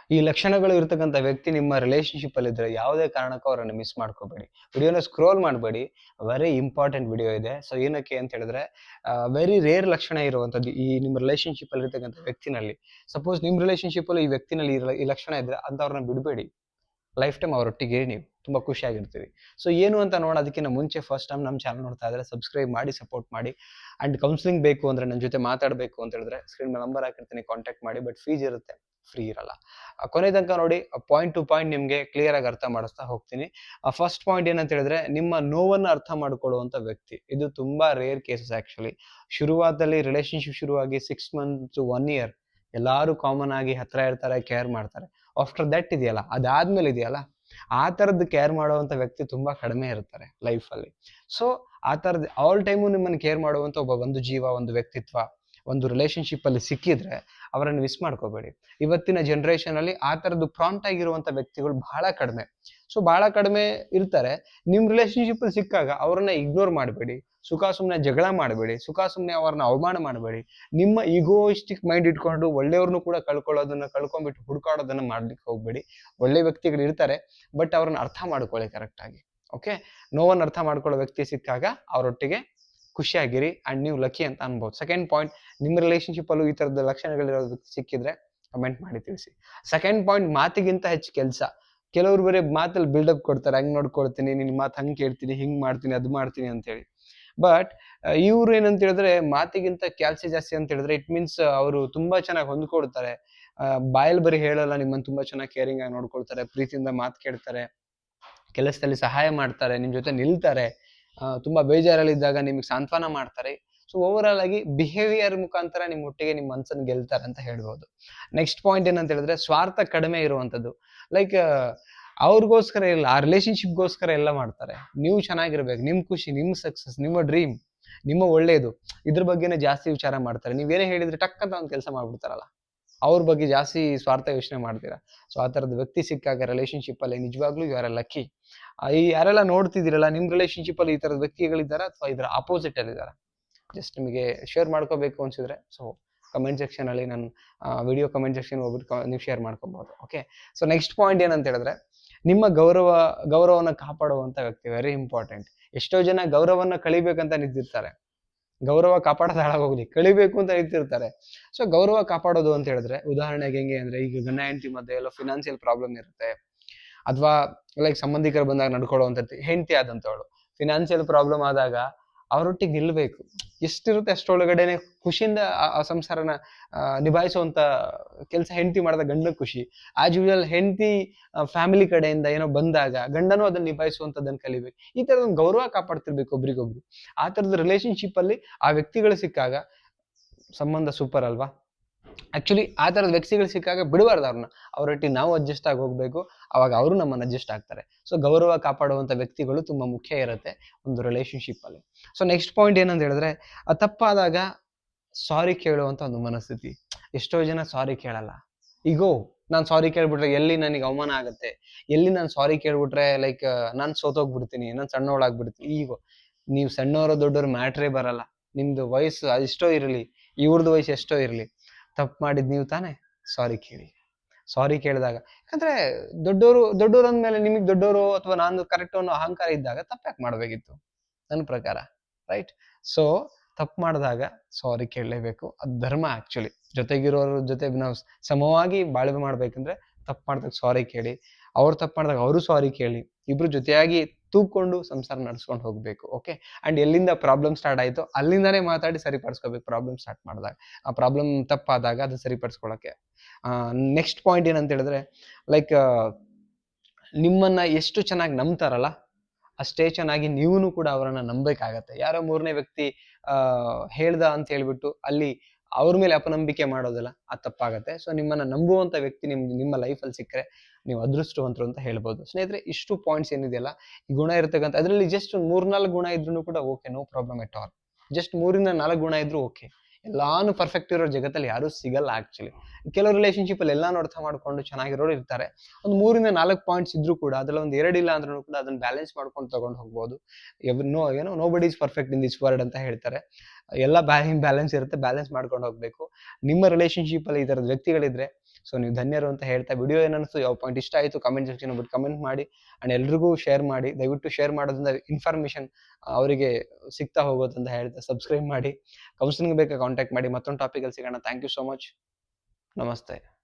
ಈ ಲಕ್ಷಣಗಳು ಇರ್ತಕ್ಕಂಥ ವ್ಯಕ್ತಿ ನಿಮ್ಮ ರಿಲೇಶನ್‌ಶಿಪ್ ಅಲ್ಲಿ ಇದ್ರೆ ಯಾವುದೇ ಕಾರಣಕ್ಕೂ ಅವರನ್ನ ಮಿಸ್ ಮಾಡ್ಕೋಬೇಡಿ. ವಿಡಿಯೋನ ಸ್ಕ್ರೋಲ್ ಮಾಡಬೇಡಿ. ವೆರಿ ಇಂಪಾರ್ಟೆಂಟ್ ವಿಡಿಯೋ ಇದೆ. ಸೊ ಏನಕ್ಕೆ ಅಂತ ಹೇಳಿದ್ರೆ ವೆರಿ ರೇರ್ ಲಕ್ಷಣ ಇರುವಂತದ್ದು ಈ ನಿಮ್ಮ ರಿಲೇಶನ್‌ಶಿಪ್ ಅಲ್ಲಿ ಇರ್ತಕ್ಕಂಥ ವ್ಯಕ್ತಿನಲ್ಲಿ. ಸಪೋಸ್ ನಿಮ್ಮ ರಿಲೇಶನ್‌ಶಿಪ್ ಅಲ್ಲಿ ಈ ವ್ಯಕ್ತಿನಲ್ಲಿ ಈ ಲಕ್ಷಣ ಇದ್ರೆ ಅಂತವ್ರನ್ನ ಬಿಡಬೇಡಿ. ಲೈಫ್ ಟೈಮ್ ಅವರೊಟ್ಟಿಗೆ ಇರಿ ನೀವು. ತುಂಬಾ ಖುಷಿಯಾಗಿರ್ತೀರಿ. ಸೊ ಏನು ಅಂತ ನೋಡೋದಕ್ಕಿಂತ ಮುಂಚೆ ಫಸ್ಟ್ ಟೈಮ್ ನಮ್ಮ ಚಾನಲ್ ನೋಡ್ತಾ ಇದ್ರೆ ಸಬ್ಸ್ಕ್ರೈಬ್ ಮಾಡಿ ಸಪೋರ್ಟ್ ಮಾಡಿ. ಅಂಡ್ ಕೌನ್ಸಿಲಿಂಗ್ ಬೇಕು ಅಂದ್ರೆ ನನ್ನ ಜೊತೆ ಮಾತಾಡಬೇಕು ಅಂತ ಹೇಳಿದ್ರೆ ಸ್ಕ್ರೀನ್ ಮೇಲೆ ನಂಬರ್ ಹಾಕಿರ್ತೀನಿ, ಕಾಂಟ್ಯಾಕ್ಟ್ ಮಾಡಿ. ಬಟ್ ಫೀಸ್ ಇರುತ್ತೆ, ಫ್ರೀ ಇರಲ್ಲ. ಕೊನೆ ತನಕ ನೋಡಿ. ಪಾಯಿಂಟ್ ಟು ಪಾಯಿಂಟ್ ನಿಮ್ಗೆ ಕ್ಲಿಯರ್ ಆಗಿ ಅರ್ಥ ಮಾಡಿಸ್ತಾ ಹೋಗ್ತೀನಿ. ಫಸ್ಟ್ ಪಾಯಿಂಟ್ ಏನಂತ ಹೇಳಿದ್ರೆ ನಿಮ್ಮ ನೋವನ್ನು ಅರ್ಥ ಮಾಡ್ಕೊಳ್ಳುವಂತ ವ್ಯಕ್ತಿ. ಇದು ತುಂಬಾ ರೇರ್ ಕೇಸಸ್ ಆಕ್ಚುಲಿ. ಶುರುವಾದಲ್ಲಿ ರಿಲೇಶನ್ಶಿಪ್ ಶುರುವಾಗಿ 6 ಮಂತ್ಸ್ ಟು 1 ಇಯರ್ ಎಲ್ಲಾರು ಕಾಮನ್ ಆಗಿ ಹತ್ರ ಇರ್ತಾರೆ, ಕೇರ್ ಮಾಡ್ತಾರೆ. ಆಫ್ಟರ್ ದಟ್ ಇದೆಯಲ್ಲ, ಅದಾದ್ಮೇಲೆ ಇದೆಯಲ್ಲ, ಆ ತರದ್ದು ಕೇರ್ ಮಾಡುವಂತ ವ್ಯಕ್ತಿ ತುಂಬಾ ಕಡಿಮೆ ಇರ್ತಾರೆ ಲೈಫ್ ಅಲ್ಲಿ. ಸೊ ಆ ತರದ್ ಆಲ್ ಟೈಮು ನಿಮ್ಮನ್ನ ಕೇರ್ ಮಾಡುವಂತ ಒಂದು ಜೀವ, ಒಂದು ವ್ಯಕ್ತಿತ್ವ, ಒಂದು ರಿಲೇಶನ್ಶಿಪ್ ಅಲ್ಲಿ ಸಿಕ್ಕಿದ್ರೆ ಅವರನ್ನು ಮಿಸ್ ಮಾಡ್ಕೋಬೇಡಿ. ಇವತ್ತಿನ ಜನರೇಷನ್ ಅಲ್ಲಿ ಆ ತರದ್ದು ಪ್ರಾಂಪ್ಟ್ ಆಗಿರುವಂತ ವ್ಯಕ್ತಿಗಳು ಬಹಳ ಕಡಿಮೆ. ಸೊ ಬಹಳ ಕಡಿಮೆ ಇರ್ತಾರೆ. ನಿಮ್ ರಿಲೇಶನ್ಶಿಪ್ ಅಲ್ಲಿ ಸಿಕ್ಕಾಗ ಅವ್ರನ್ನ ಇಗ್ನೋರ್ ಮಾಡಬೇಡಿ. ಸುಖ ಸುಮ್ನೆ ಜಗಳ ಮಾಡಬೇಡಿ. ಸುಖ ಸುಮ್ನೆ ಅವ್ರನ್ನ ಅವಮಾನ ಮಾಡಬೇಡಿ. ನಿಮ್ಮ ಈಗೋಯಿಸ್ಟಿಕ್ ಮೈಂಡ್ ಇಟ್ಕೊಂಡು ಒಳ್ಳೆಯವ್ರನ್ನು ಕೂಡ ಕಳ್ಕೊಂಡ್ಬಿಟ್ಟು ಹುಡುಕಾಡೋದನ್ನ ಮಾಡ್ಲಿಕ್ಕೆ ಹೋಗ್ಬೇಡಿ. ಒಳ್ಳೆ ವ್ಯಕ್ತಿಗಳು ಇರ್ತಾರೆ, ಬಟ್ ಅವ್ರನ್ನ ಅರ್ಥ ಮಾಡ್ಕೊಳ್ಳಿ ಕರೆಕ್ಟ್ ಆಗಿ. ಓಕೆ, ನೋವನ್ನು ಅರ್ಥ ಮಾಡ್ಕೊಳ್ಳೋ ವ್ಯಕ್ತಿ ಸಿಕ್ಕಾಗ ಅವರೊಟ್ಟಿಗೆ ಖುಷಿಯಾಗಿರಿ ಅಂಡ್ ನೀವು ಲಕ್ಕಿ ಅಂತ ಅನ್ಬೋದು. ಸೆಕೆಂಡ್ ಪಾಯಿಂಟ್, ನಿಮ್ಮ ರಿಲೇಶನ್ಶಿಪ್ ಅಲ್ಲೂ ಈ ತರದ ಲಕ್ಷಣಗಳಿರೋ ವ್ಯಕ್ತಿ ಸಿಕ್ಕಿದ್ರೆ ಕಮೆಂಟ್ ಮಾಡಿ ತಿಳಿಸಿ. ಸೆಕೆಂಡ್ ಪಾಯಿಂಟ್, ಮಾತಿಗಿಂತ ಹೆಚ್ಚು ಕೆಲಸ. ಕೆಲವರು ಬರೀ ಮಾತಲ್ಲಿ ಬಿಲ್ಡಪ್ ಕೊಡ್ತಾರೆ, ಹಂಗ್ ನೋಡ್ಕೊಳ್ತೀನಿ, ನಿನ್ ಮಾತು ಹಂಗ್ ಕೇಳ್ತೀನಿ, ಹಿಂಗ್ ಮಾಡ್ತೀನಿ, ಅದು ಮಾಡ್ತೀನಿ ಅಂತ ಹೇಳಿ. ಬಟ್ ಇವ್ರು ಏನಂತ ಹೇಳಿದ್ರೆ ಮಾತಿಗಿಂತ ಕೆಲಸ ಜಾಸ್ತಿ ಅಂತ ಹೇಳಿದ್ರೆ ಇಟ್ ಮೀನ್ಸ್ ಅವರು ತುಂಬಾ ಚೆನ್ನಾಗಿ ಹೊಂದ್ಕೊಳ್ತಾರೆ. ಬಾಯಲ್ಲಿ ಬರೀ ಹೇಳಲ್ಲ, ನಿಮ್ಮನ್ನ ತುಂಬಾ ಚೆನ್ನಾಗಿ ಕೇರಿಂಗ್ ಆಗಿ ನೋಡ್ಕೊಳ್ತಾರೆ, ಪ್ರೀತಿಯಿಂದ ಮಾತು ಕೇಳ್ತಾರೆ, ಕೆಲಸದಲ್ಲಿ ಸಹಾಯ ಮಾಡ್ತಾರೆ, ನಿಮ್ ಜೊತೆ ನಿಲ್ತಾರೆ, ತುಂಬಾ ಬೇಜಾರಲ್ಲಿದ್ದಾಗ ನಿಮಗೆ ಸಾಂತ್ವನ ಮಾಡ್ತಾರೆ. ಸೊ ಓವರ್ ಆಲ್ ಆಗಿ ಬಿಹೇವಿಯರ್ ಮುಖಾಂತರ ನಿಮ್ಮ ಒಟ್ಟಿಗೆ ನಿಮ್ಮ ಮನ್ಸನ್ನು ಗೆಲ್ತಾರೆ ಅಂತ ಹೇಳ್ಬೋದು. ನೆಕ್ಸ್ಟ್ ಪಾಯಿಂಟ್ ಏನಂತ ಹೇಳಿದ್ರೆ ಸ್ವಾರ್ಥ ಕಡಿಮೆ ಇರುವಂತದ್ದು. ಲೈಕ್ ಅವ್ರಿಗೋಸ್ಕರ ಇಲ್ಲ, ಆ ರಿಲೇಶನ್ಶಿಪ್ಗೋಸ್ಕರ ಎಲ್ಲ ಮಾಡ್ತಾರೆ. ನೀವು ಚೆನ್ನಾಗಿರ್ಬೇಕು, ನಿಮ್ ಖುಷಿ, ನಿಮ್ ಸಕ್ಸಸ್, ನಿಮ್ಮ ಡ್ರೀಮ್, ನಿಮ್ಮ ಒಳ್ಳೇದು, ಇದ್ರ ಬಗ್ಗೆನೇ ಜಾಸ್ತಿ ವಿಚಾರ ಮಾಡ್ತಾರೆ. ನೀವೇನೇ ಹೇಳಿದ್ರೆ ಟಕ್ ಅಂತ ಒಂದು ಕೆಲಸ ಮಾಡ್ಬಿಡ್ತಾರಲ್ಲ, ಅವ್ರ ಬಗ್ಗೆ ಜಾಸ್ತಿ ಸ್ವಾರ್ಥ ಯೋಚನೆ ಮಾಡ್ತೀರಾ. ಸೊ ಆ ತರದ ವ್ಯಕ್ತಿ ಸಿಕ್ಕಾಗ ರಿಲೇಶನ್ಶಿಪ್ ಅಲ್ಲಿ ನಿಜವಾಗ್ಲೂ ಯು ಆರ್ ಎ ಲಕ್ಕಿ. ಈ ಯಾರೆಲ್ಲ ನೋಡ್ತಿದ್ದೀರಲ್ಲ, ನಿಮ್ ರಿಲೇಶನ್ಶಿಪ್ ಅಲ್ಲಿ ಈ ತರದ ವ್ಯಕ್ತಿಗಳಿದ್ದಾರಾ ಅಥವಾ ಇದರ ಆಪೋಸಿಟ್ ಅಲ್ಲಿ ಇದ್ದಾರಾ? ಜಸ್ಟ್ ನಿಮಗೆ ಶೇರ್ ಮಾಡ್ಕೋಬೇಕು ಅನ್ಸಿದ್ರೆ ಸೊ ಕಮೆಂಟ್ ಸೆಕ್ಷನ್ ಅಲ್ಲಿ ನಾನು ವಿಡಿಯೋ ಕಮೆಂಟ್ ಸೆಕ್ಷನ್ ಹೋಗ್ಬಿಟ್ಟು ನೀವು ಶೇರ್ ಮಾಡ್ಕೋಬಹುದು. ಓಕೆ, ಸೊ ನೆಕ್ಸ್ಟ್ ಪಾಯಿಂಟ್ ಏನಂತ ಹೇಳಿದ್ರೆ ನಿಮ್ಮ ಗೌರವವನ್ನು ಕಾಪಾಡುವಂತ ವ್ಯಕ್ತಿ. Very important. ಎಷ್ಟೋ ಜನ ಗೌರವನ್ನ ಕಳಿಬೇಕಂತ ನಿಂತಿರ್ತಾರೆ. ಗೌರವ ಕಾಪಾಡೋದು ಹಾಳಾಗೋಗ್ಲಿ, ಕಳಿಬೇಕು ಅಂತ ನಿಂತಿರ್ತಾರೆ. ಸೊ ಗೌರವ ಕಾಪಾಡೋದು ಅಂತ ಹೇಳಿದ್ರೆ ಉದಾಹರಣೆಗೆ ಹೆಂಗೆ ಅಂದ್ರೆ, ಈಗ ಗಂಡ ಹೆಂಡತಿ ಮಧ್ಯೆ ಎಲ್ಲ ಫಿನಾನ್ಸಿಯಲ್ ಪ್ರಾಬ್ಲಮ್ ಇರುತ್ತೆ, ಅಥವಾ ಲೈಕ್ ಸಂಬಂಧಿಕರು ಬಂದಾಗ ನಡ್ಕೊಳ್ಳುವಂತ ಹೆಂಡತಿ ಆದಂತವಳು ಫಿನಾನ್ಸಿಯಲ್ ಪ್ರಾಬ್ಲಮ್ ಆದಾಗ ಅವರೊಟ್ಟಿಗೆ ನಿಲ್ಬೇಕು. ಎಷ್ಟಿರುತ್ತೆ ಅಷ್ಟೊಳಗಡೆನೆ ಖುಷಿಯಿಂದ ಆ ಸಂಸಾರನ ನಿಭಾಯಿಸುವಂತ ಕೆಲಸ ಹೆಂಡತಿ ಮಾಡಿದ ಗಂಡನ ಖುಷಿ. ಆಸ್ ಯೂಶುವಲ್ ಹೆಂಡತಿ ಫ್ಯಾಮಿಲಿ ಕಡೆಯಿಂದ ಏನೋ ಬಂದಾಗ ಗಂಡನೂ ಅದನ್ನ ನಿಭಾಯಿಸುವಂತದನ್ನ ಕಲಿಬೇಕು. ಈ ತರದ ಒಂದು ಗೌರವ ಕಾಪಾಡ್ತಿರ್ಬೇಕು ಒಬ್ರಿಗೊಬ್ರು. ಆ ತರದ ರಿಲೇಶನ್ಶಿಪ್ ಅಲ್ಲಿ ಆ ವ್ಯಕ್ತಿಗಳು ಸಿಕ್ಕಾಗ ಸಂಬಂಧ ಸೂಪರ್ ಅಲ್ವಾ? ಆಕ್ಚುಲಿ ಆ ತರದ ವ್ಯಕ್ತಿಗಳು ಸಿಕ್ಕಾಗ ಬಿಡಬಾರ್ದು ಅವ್ರನ್ನ. ಅವರೊಟ್ಟಿಗೆ ನಾವು ಅಡ್ಜಸ್ಟ್ ಆಗಿ ಹೋಗ್ಬೇಕು, ಅವಾಗ ಅವರು ನಮ್ಮನ್ನ ಅಡ್ಜಸ್ಟ್ ಆಗ್ತಾರೆ. ಸೊ ಗೌರವ ಕಾಪಾಡುವಂತ ವ್ಯಕ್ತಿಗಳು ತುಂಬಾ ಮುಖ್ಯ ಇರುತ್ತೆ ಒಂದು ರಿಲೇಶನ್ಶಿಪ್ ಅಲ್ಲಿ. ಸೊ ನೆಕ್ಸ್ಟ್ ಪಾಯಿಂಟ್ ಏನಂತ ಹೇಳಿದ್ರೆ ತಪ್ಪಾದಾಗ ಸಾರಿ ಕೇಳುವಂತ ಒಂದು ಮನಸ್ಥಿತಿ. ಎಷ್ಟೋ ಜನ ಸಾರಿ ಕೇಳಲ್ಲ. ಈಗೋ ನಾನು ಸಾರಿ ಕೇಳ್ಬಿಟ್ರೆ ಎಲ್ಲಿ ನನಗೆ ಅವಮಾನ ಆಗುತ್ತೆ, ಎಲ್ಲಿ ನಾನು ಸಾರಿ ಕೇಳ್ಬಿಟ್ರೆ ಲೈಕ್ ನಾನು ಸೋತೋಗ್ಬಿಡ್ತೀನಿ, ನಾನು ಸಣ್ಣವಳಾಗ್ಬಿಡ್ತೀನಿ. ಈಗೋ ನೀವು ಸಣ್ಣವರ ದೊಡ್ಡವ್ರ ಮ್ಯಾಟ್ರೇ ಬರಲ್ಲ. ನಿಮ್ದು ವಯಸ್ಸು ಎಷ್ಟೋ ಇರಲಿ, ಇವ್ರದ್ದು ವಯಸ್ಸು ಎಷ್ಟೋ ಇರಲಿ, ತಪ್ಪು ಮಾಡಿದ್ ನೀವು ತಾನೇ, ಸಾರಿ ಕೇಳಿ. ಸಾರಿ ಕೇಳಿದಾಗ, ಯಾಕಂದ್ರೆ ದೊಡ್ಡೋರು ಅಂದ್ಮೇಲೆ ನಿಮಗೆ ದೊಡ್ಡವರು ಅಥವಾ ನಾನು ಕರೆಕ್ಟ್ ಅನ್ನೋ ಅಹಂಕಾರ ಇದ್ದಾಗ ತಪ್ಪ್ಯಾಕೆ ಮಾಡ್ಬೇಕಿತ್ತು ನನ್ನ ಪ್ರಕಾರ, ರೈಟ್? ಸೊ ತಪ್ಪು ಮಾಡಿದಾಗ ಸಾರಿ ಕೇಳಲೇಬೇಕು. ಅದು ಧರ್ಮ ಆಕ್ಚುಲಿ. ಜೊತೆಗಿರೋರ ಜೊತೆ ನಾವು ಸಮವಾಗಿ ಬಾಳ್ವೆ ಮಾಡ್ಬೇಕಂದ್ರೆ ತಪ್ಪು ಮಾಡಿದಾಗ ಸಾರಿ ಕೇಳಿ, ಅವ್ರು ತಪ್ಪು ಮಾಡಿದಾಗ ಅವರು ಸಾರಿ ಕೇಳಿ, ಇಬ್ರು ಜೊತೆಯಾಗಿ ತೂಕೊಂಡು ಸಂಸಾರ ನಡ್ಸ್ಕೊಂಡು ಹೋಗ್ಬೇಕು. ಓಕೆ, ಅಂಡ್ ಎಲ್ಲಿಂದ ಪ್ರಾಬ್ಲಮ್ ಸ್ಟಾರ್ಟ್ ಆಯ್ತು ಅಲ್ಲಿಂದಾನೇ ಮಾತಾಡಿ ಸರಿಪಡಿಸ್ಕೋಬೇಕು. ಪ್ರಾಬ್ಲಮ್ ಸ್ಟಾರ್ಟ್ ಮಾಡಿದಾಗ, ಆ ಪ್ರಾಬ್ಲಮ್ ತಪ್ಪಾದಾಗ ಅದು ಸರಿಪಡಿಸ್ಕೊಳಕ್ಕೆ. ನೆಕ್ಸ್ಟ್ ಪಾಯಿಂಟ್ ಏನಂತ ಹೇಳಿದ್ರೆ ಲೈಕ್ ನಿಮ್ಮನ್ನ ಎಷ್ಟು ಚೆನ್ನಾಗಿ ನಂಬ್ತಾರಲ್ಲ ಅಷ್ಟೇ ಚೆನ್ನಾಗಿ ನೀವೂ ಕೂಡ ಅವರನ್ನ ನಂಬೇಕಾಗತ್ತೆ. ಯಾರೋ ಮೂರನೇ ವ್ಯಕ್ತಿ ಹೇಳ್ದ ಅಂತ ಹೇಳ್ಬಿಟ್ಟು ಅಲ್ಲಿ ಅವ್ರ ಮೇಲೆ ಅಪನಂಬಿಕೆ ಮಾಡೋದಿಲ್ಲ, ಅದು ತಪ್ಪಾಗತ್ತೆ. ಸೊ ನಿಮ್ಮನ್ನ ನಂಬುವಂತ ವ್ಯಕ್ತಿ ನಿಮ್ಮ ಲೈಫಲ್ಲಿ ಸಿಕ್ಕರೆ ನೀವು ಅದೃಷ್ಟವಂತರು ಅಂತ ಹೇಳ್ಬೋದು. ಸ್ನೇಹಿತರೆ, ಇಷ್ಟು ಪಾಯಿಂಟ್ಸ್ ಏನಿದೆಯಲ್ಲ, ಈ ಗುಣ ಇರ್ತಕ್ಕಂಥ ಅದರಲ್ಲಿ ಜಸ್ಟ್ 3-4 ಗುಣ ಇದ್ರೂ ಕೂಡ okay, no problem at all. Just 3-4 ಗುಣ ಇದ್ರೂ ಓಕೆ. ಎಲ್ಲಾನು ಪರ್ಫೆಕ್ಟ್ ಇರೋ ಜಗತ್ತಲ್ಲಿ ಯಾರೂ ಸಿಗಲ್ಲ ಆಕ್ಚುಲಿ. ಕೆಲವು ರಿಲೇಶನ್ಶಿಪ್ ಅಲ್ಲಿ ಎಲ್ಲಾನು ಅರ್ಥ ಮಾಡ್ಕೊಂಡು ಚೆನ್ನಾಗಿರೋರು ಇರ್ತಾರೆ. ಒಂದು 3-4 ಪಾಯಿಂಟ್ಸ್ ಇದ್ರೂ ಕೂಡ ಅದ್ರಲ್ಲಿ ಒಂದು 2 ಇಲ್ಲ ಅಂದ್ರೂ ಕೂಡ ಅದನ್ನ ಬ್ಯಾಲೆನ್ಸ್ ಮಾಡ್ಕೊಂಡು ತಗೊಂಡು ಹೋಗ್ಬೋದು. ನೋ ಬಡಿ is perfect in this world ಅಂತ ಹೇಳ್ತಾರೆ. ಎಲ್ಲ ಬ್ಯಾಲೆನ್ಸ್ ಇರುತ್ತೆ, ಬ್ಯಾಲೆನ್ಸ್ ಮಾಡ್ಕೊಂಡು ಹೋಗ್ಬೇಕು. ನಿಮ್ಮ ರಿಲೇಶನ್ಶಿಪ್ ಅಲ್ಲಿ ಈ ತರದ ವ್ಯಕ್ತಿಗಳಿದ್ರೆ ಸೊ ನೀವು ಧನ್ಯರು ಅಂತ ಹೇಳ್ತಾ, ವಿಡಿಯೋ ಏನನ್ನಿಸ್ತು, ಯಾವ ಪಾಯಿಂಟ್ ಇಷ್ಟ ಆಯಿತು ಕಮೆಂಟ್ ಸೆಕ್ಷನ್ ಬಿಟ್ಟು ಕಮೆಂಟ್ ಮಾಡಿ. ಆ್ಯಂಡ್ ಎಲ್ರಿಗೂ ಶೇರ್ ಮಾಡಿ. ದಯವಿಟ್ಟು ಶೇರ್ ಮಾಡೋದ್ರಿಂದ ಇನ್ಫಾರ್ಮೇಷನ್ ಅವರಿಗೆ ಸಿಗ್ತಾ ಹೋಗುತ್ತೆ ಅಂತ ಹೇಳ್ತಾ, ಸಬ್ಸ್ಕ್ರೈಬ್ ಮಾಡಿ. ಕೌನ್ಸಿಲಿಂಗ್ ಬೇಕಾ ಕಾಂಟ್ಯಾಕ್ಟ್ ಮಾಡಿ. ಮತ್ತೊಂದು ಟಾಪಿಕಲ್ಲಿ ಸಿಗೋಣ. Thank you so much. ನಮಸ್ತೆ.